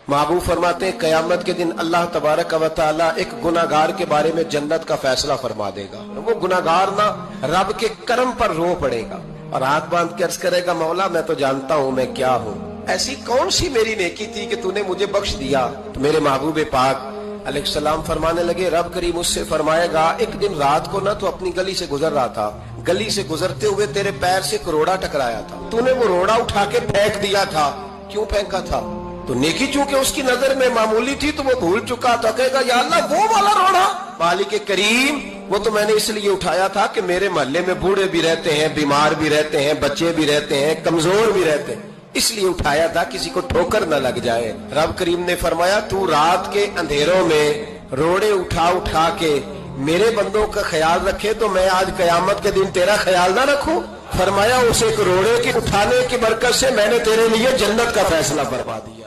महबूब फरमाते हैं क़यामत के दिन अल्लाह तबारक व तआला एक गुनाहगार के बारे में जन्नत का फैसला फरमा देगा। वो गुनाहगार ना रब के करम पर रो पड़ेगा और हाथ बांध के अर्ज करेगा, मौला मैं तो जानता हूँ मैं क्या हूँ, ऐसी कौन सी मेरी नेकी थी कि तूने मुझे बख्श दिया। तो मेरे महबूब पाक अलैहिस्सलाम फरमाने लगे, रब करीम उससे फरमाएगा, एक दिन रात को ना तो अपनी गली से गुजर रहा था, गली से गुजरते हुए तेरे पैर से एक रोड़ा टकराया था, तूने वो रोड़ा उठा के फेंक दिया था। क्यों फेंका था? तो नेकी चूंकि उसकी नजर में मामूली थी तो वो भूल चुका था। कहेगा, या अल्लाह वो वाला रोड़ा मालिक करीम, वो तो मैंने इसलिए उठाया था कि मेरे मोहल्ले में बूढ़े भी रहते हैं, बीमार भी रहते हैं, बच्चे भी रहते हैं, कमजोर भी रहते हैं, इसलिए उठाया था किसी को ठोकर न लग जाए। रब करीम ने फरमाया, तू रात के अंधेरों में रोड़े उठा उठा के मेरे बंदों का ख्याल रखे तो मैं आज कयामत के दिन तेरा ख्याल ना रखूं। फरमाया, उस एक रोड़े के उठाने की बरकत से मैंने तेरे लिए जन्नत का फैसला फरमा दिया।